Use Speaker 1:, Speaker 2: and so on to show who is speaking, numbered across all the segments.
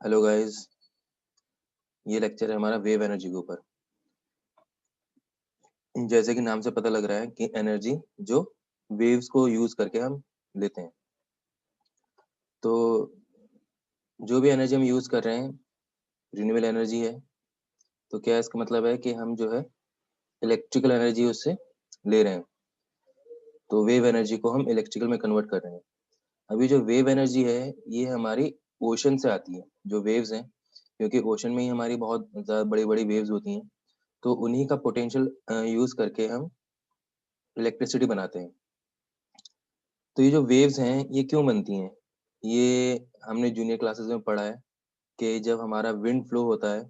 Speaker 1: Hello guys, ये lecture है हमारा वेव एनर्जी के ऊपर। जैसे कि नाम से पता लग रहा है कि एनर्जी जो वेव्स को यूज करके हम लेते हैं। तो जो भी एनर्जी हम यूज कर रहे हैं रिन्यूएबल एनर्जी है। तो क्या इसका मतलब है कि हम जो है इलेक्ट्रिकल एनर्जी उससे ले रहे हैं। तो वेव एनर्जी को हम इलेक्ट्रिकल में कन्वर्ट कर रहे हैं। अभी जो वेव एनर्जी है ये हमारी ओशन से आती है, जो वेव्स हैं, क्योंकि ओशन में ही हमारी बहुत ज़्यादा बड़ी बड़ी वेव्स होती हैं। तो उन्हीं का पोटेंशियल यूज करके हम इलेक्ट्रिसिटी बनाते हैं। तो ये जो वेव्स हैं ये क्यों बनती हैं? ये हमने जूनियर क्लासेस में पढ़ा है कि जब हमारा विंड फ्लो होता है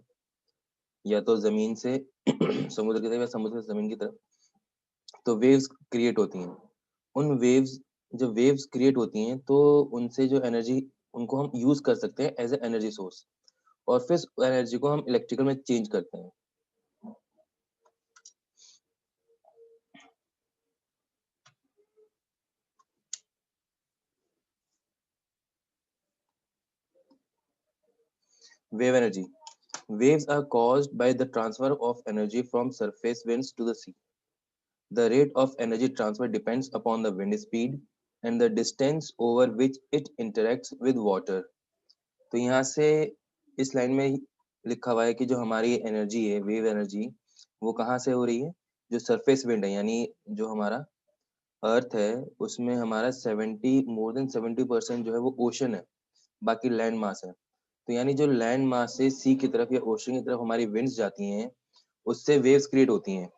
Speaker 1: या तो जमीन से समुद्र की तरफ या समुद्र से जमीन की तरफ, तो वेव्स क्रिएट होती हैं। उन वेव्स जब वेव्स क्रिएट होती हैं तो उनसे जो एनर्जी उनको हम यूज कर सकते हैं एज ए एनर्जी सोर्स, और फिर एनर्जी को हम इलेक्ट्रिकल में चेंज करते हैं। Wave energy, waves are caused by the transfer of energy from surface winds to the sea. The rate of energy transfer depends upon the wind speed and the distance over which it interacts with water. तो यहाँ से इस line में लिखा हुआ है कि जो हमारी एनर्जी है वेव एनर्जी, वो कहाँ से हो रही है? जो सरफेस विंड है, यानी जो हमारा अर्थ है उसमें हमारा 70% जो है वो ओशन है, बाकी लैंड मास है। तो यानी जो लैंड मास से सी की तरफ या ओशन की तरफ हमारी विंड्स जाती हैं उससे वेव्स क्रिएट होती हैं।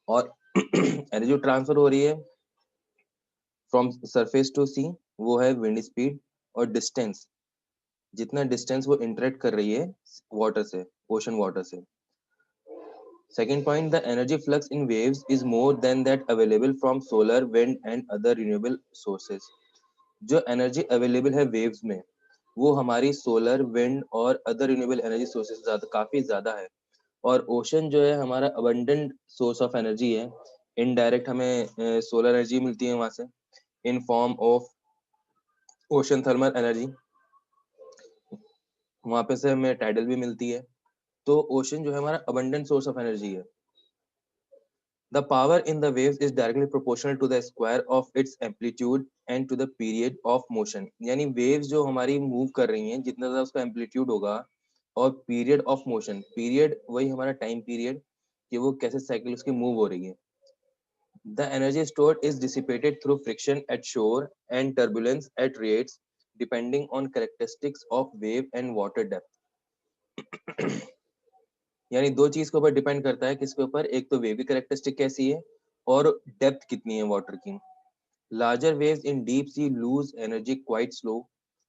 Speaker 1: और एनर्जी जो ट्रांसफर हो रही है फ्रॉम सरफेस टू सी वो है विंड स्पीड और डिस्टेंस, जितना डिस्टेंस वो इंटरेक्ट कर रही है वाटर से, ओशन वाटर से। Second point, the energy flux in waves is more than that available from solar wind and other renewable sources. जो एनर्जी अवेलेबल है वेव्स में वो हमारी सोलर विंड और अदर रिन्यूएबल एनर्जी सोर्सेज से काफी ज्यादा है। और ओशन जो है हमारा अबंडेंट सोर्स ऑफ एनर्जी है। इनडायरेक्ट हमें सोलर एनर्जी मिलती है वहां से in form of ocean thermal energy, वहां पे से हमें टाइडल भी मिलती है। तो ओशन जो है हमारा अबंडेंट सोर्स ऑफ एनर्जी है। The power in the waves is directly proportional to the square of its amplitude and to the period of motion. यानी वेव्स जो हमारी मूव कर रही हैं जितना ज्यादा उसका एम्पलीट्यूड होगा, और पीरियड ऑफ मोशन, पीरियड वही हमारा टाइम पीरियड कि वो कैसे साइकिल उसकी मूव हो रही है। The energy stored is dissipated through friction at shore and turbulence at rates depending on characteristics of wave and water depth. यानी दो चीज के ऊपर डिपेंड करता है, किसके ऊपर? एक तो वेव की कैरेक्टरिस्टिक कैसी है और डेप्थ कितनी है वाटर की। Larger waves in deep sea lose energy quite slow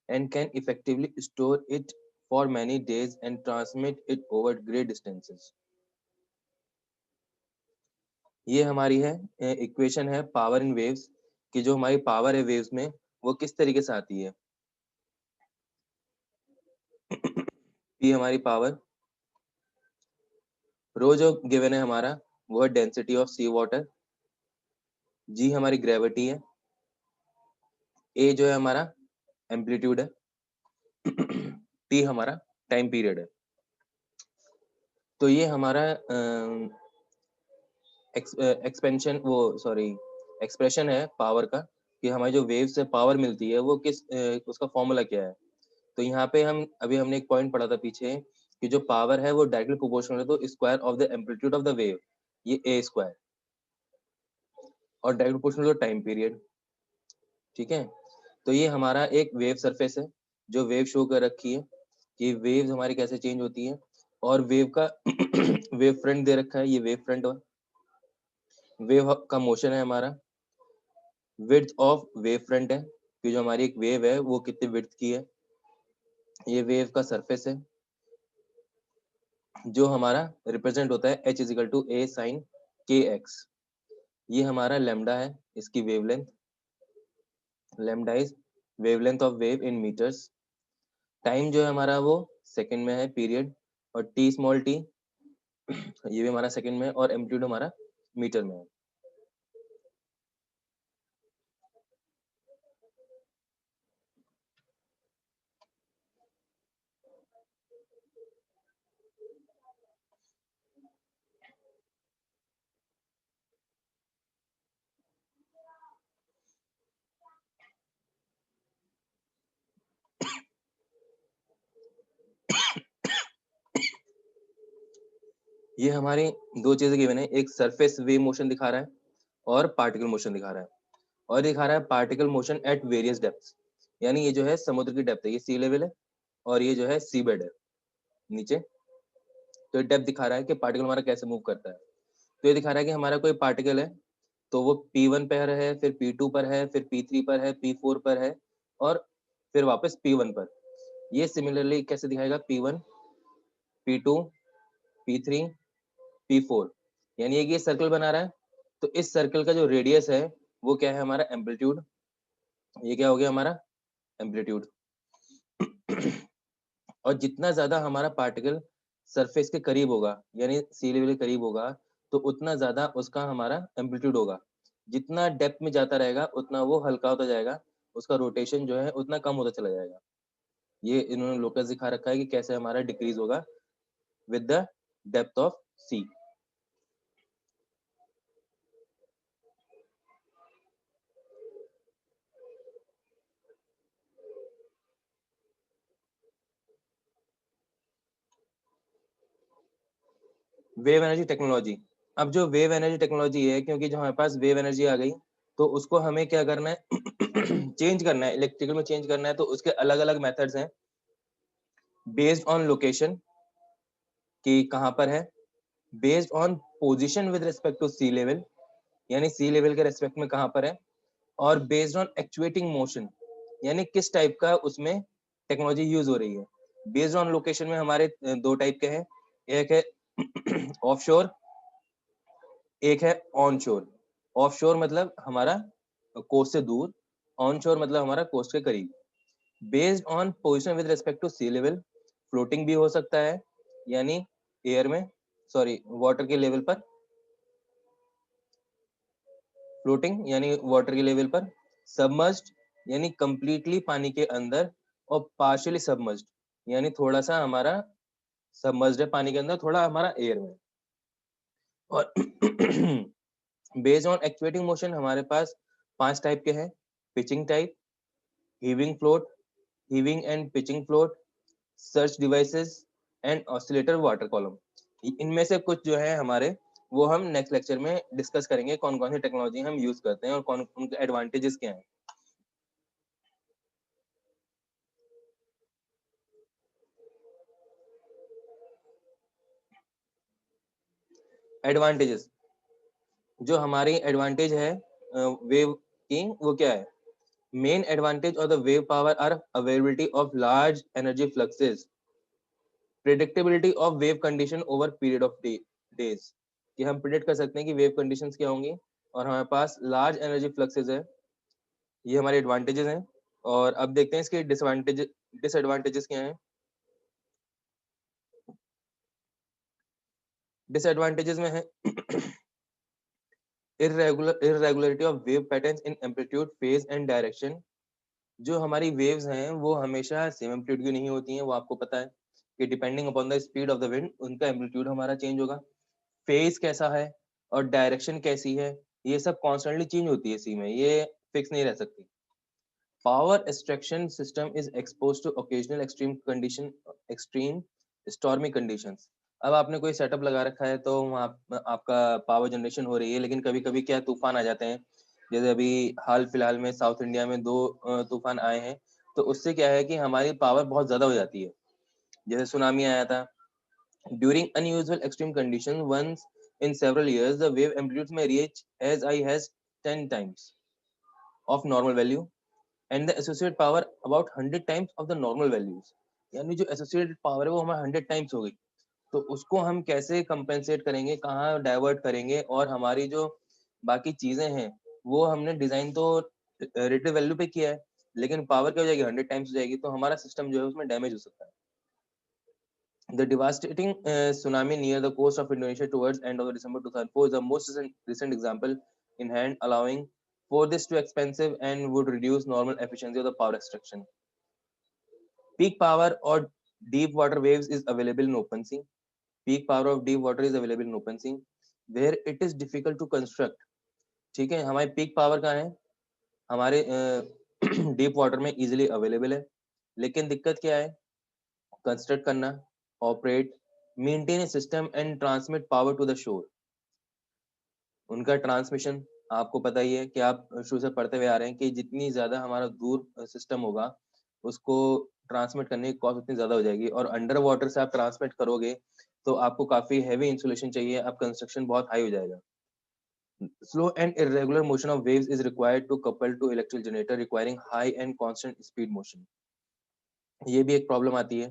Speaker 1: and can effectively store it for many days and transmit it over great distances. ये हमारी है इक्वेशन है पावर इन वेव्स कि जो हमारी पावर है वेव्स में वो किस तरीके से आती है। ये हमारी पावर, रो जो गिवन है हमारा वो है डेंसिटी ऑफ सी वाटर, जी हमारी ग्रेविटी है, ए जो है हमारा एम्पलीट्यूड है, टी हमारा टाइम पीरियड है। तो ये हमारा एक्सपेंशन वो सॉरी एक्सप्रेशन है पावर का कि हमारी जो वेव से पावर मिलती है वो किस उसका फॉर्मूला क्या है। तो यहाँ पे हमने एक पॉइंट पढ़ा था पीछे कि जो पावर है वो डायरेक्टली प्रोपोर्शनल है तो square of the amplitude of the wave, ये ए स्क्वायर, और direct proportional to time period. ठीक है, तो ये हमारा एक वेव सरफेस है जो वेव शो कर रखी है कि वेव्स हमारी कैसे चेंज होती है। और वेव का वेव फ्रंट दे रखा है, ये वेव फ्रंट और वेव का मोशन है हमारा, विड्थ ऑफ वेव फ्रंट है कि जो हमारी एक वेव है वो कितनी विड्थ की है, ये वेव का सरफेस है जो हमारा रिप्रेजेंट होता है h is equal to a sine k x. ये हमारा लेमडा है, इसकी wavelength, lambda is wavelength of wave in metres. Time जो है हमारा वो सेकंड में है, पीरियड, और टी स्मॉल टी ये भी हमारा सेकंड में है, और एम्पलीट्यूड हमारा मीटर में है। ये हमारी दो चीजें गिवन है, एक सरफेस वेव मोशन दिखा रहा है और पार्टिकल मोशन दिखा रहा है, और दिखा रहा है particle motion at various depths. यानी ये जो है समुद्र की डेप्थ है, ये सी लेवल है, और ये जो है सी बेड है नीचे। तो डेप्थ दिखा रहा है कि पार्टिकल हमारा कैसे मूव करता है। तो ये दिखा रहा है कि हमारा कोई पार्टिकल है, तो वो P1 पर है, फिर P2 पर है, फिर P3 पर है, P4 पर है, और फिर वापस P1 पर। ये सिमिलरली कैसे दिखाएगा, P1, P2, P3, P4, यानी एक ये सर्कल बना रहा है। तो इस सर्कल का जो रेडियस है वो क्या है, हमारा एम्पलीट्यूड। ये क्या हो गया हमारा एम्पलीट्यूड। और जितना ज्यादा हमारा पार्टिकल सरफेस के करीब होगा, यानी सी लेवल के करीब होगा, तो उतना ज्यादा उसका हमारा एम्पलीट्यूड होगा। जितना डेप्थ में जाता रहेगा उतना वो हल्का होता जाएगा, उसका रोटेशन जो है उतना कम होता चला जाएगा। ये इन्होंने लोकस दिखा रखा है कि कैसे हमारा डिक्रीज होगा with the depth of sea. Wave energy technology. अब जो वेव एनर्जी टेक्नोलॉजी है, क्योंकि जो हमारे पास वेव एनर्जी आ गई, तो उसको हमें क्या करना है चेंज करना है, इलेक्ट्रिकल में चेंज करना है। तो उसके अलग अलग मेथड्स हैं, बेस्ड ऑन लोकेशन कि कहाँ पर है, based on position with respect to sea level, यानी सी लेवल के रेस्पेक्ट में कहाँ पर है, और बेस्ड ऑन एक्चुएटिंग मोशन, यानी किस टाइप का उसमें टेक्नोलॉजी यूज हो रही है। बेस्ड ऑन लोकेशन में हमारे दो टाइप के हैं, एक है ऑफशोर, एक है ऑन शोर। ऑफ शोर मतलब हमारा कोस्ट से दूर, ऑन शोर मतलब हमारा कोस्ट के करीब। Based on position with respect to sea level, floating भी हो सकता है, यानी एयर में, सॉरी वाटर के लेवल पर, फ्लोटिंग यानी वाटर के लेवल पर, सबमर्ज्ड यानी कंप्लीटली पानी के अंदर, और पार्शियली सबमर्ज्ड यानी थोड़ा सा हमारा सबमर्ज्ड है पानी के अंदर, थोड़ा हमारा एयर में। और बेस्ड ऑन एक्चुएटिंग मोशन हमारे पास 5 टाइप के हैं, pitching type, heaving float, heaving and pitching float, search devices and oscillator water column. इनमें से कुछ जो है हमारे, वो हम नेक्स्ट लेक्चर में डिस्कस करेंगे, कौन कौन सी टेक्नोलॉजी हम यूज करते हैं और कौन उनके एडवांटेजेस क्या हैं। एडवांटेजेस, जो हमारी एडवांटेज है वेव की, वो क्या है। Main advantage of the wave power are availability of large energy fluxes, predictability of wave condition over period of days, कि हम प्रिडिक्ट कर सकते हैं कि वेव कंडीशंस क्या होंगी, और हमारे पास लार्ज एनर्जी फ्लक्सेस है। ये हमारे एडवांटेजेस हैं। और अब देखते हैं इसके डिसएडवांटेजेस क्या हैं। डिसएडवांटेजेस में है irregularity of wave patterns in amplitude, phase and direction. जो हमारी वेव्स हैं वो हमेशा सेम एम्पलीट्यूड की नहीं होती हैं, वो आपको पता है कि depending upon the speed of the wind उनका एम्पलीट्यूड हमारा चेंज होगा। फेज कैसा है और डायरेक्शन कैसी है, ये सब कॉन्स्टेंटली चेंज होती है सी में, ये फिक्स नहीं रह सकती। Power extraction system is expose to occasional extreme condition, extreme stormy conditions. अब आपने कोई सेटअप लगा रखा है तो वहाँ आपका पावर जनरेशन हो रही है, लेकिन कभी कभी क्या तूफान आ जाते हैं। जैसे अभी हाल फिलहाल में साउथ इंडिया में 2 तूफान आए हैं, तो उससे क्या है कि हमारी पावर बहुत ज्यादा हो जाती है। जैसे सुनामी आया था। During unusual extreme condition once in several years the wave amplitude may reach as high as 10 times of normal value and the associated power about 100 times of the normal values. यानी जो associated power है वो हमारा 100 times हो गई। तो उसको हम कैसे कंपेंसेट करेंगे, कहाँ डाइवर्ट करेंगे, और हमारी जो बाकी चीजें हैं वो हमने डिजाइन तो रेटेड वैल्यू पे किया है, लेकिन पावर क्या हो जाएगी, 100 टाइम्स हो जाएगी, तो हमारा सिस्टम जो है उसमें डैमेज हो सकता है। The devastating tsunami near the coast of Indonesia towards end of December 2004 is the most recent example in hand, allowing for this too expensive and would reduce normal efficiency of the power extraction. Peak power or deep water waves is available in open sea. Peak power of deep water is available in open sea where it is difficult to construct. ठीक है, हमारी peak power कहाँ है, हमारे deep water में easily available है, लेकिन दिक्कत क्या है, कंस्ट्रक्ट करना, operate, maintain a system and transmit power to the shore. उनका ट्रांसमिशन आपको पता ही है कि आप शुरू से पढ़ते हुए आ रहे हैं कि जितनी ज्यादा हमारा दूर सिस्टम होगा उसको ट्रांसमिट करने की कॉस्ट उतनी ज्यादा हो जाएगी, और अंडर वाटर से आप ट्रांसमिट करोगे तो आपको काफी हैवी इंसुलेशन चाहिए, आप कंस्ट्रक्शन बहुत हाई हो जाएगा। Slow and irregular motion of waves is required to couple to electrical generator requiring high and constant speed motion. ये भी एक प्रॉब्लम आती है।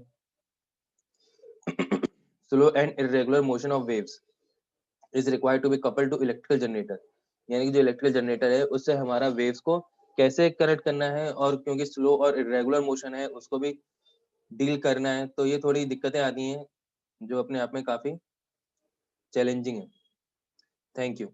Speaker 1: Slow and irregular motion of waves is required to be coupled to electrical generator, यानी कि जो electrical generator है उससे हमारा वेव्स को कैसे कनेक्ट करना है, और क्योंकि स्लो और इरेगुलर मोशन है उसको भी डील करना है, तो ये थोड़ी दिक्कतें आती हैं जो अपने आप में काफी चैलेंजिंग है। Thank you.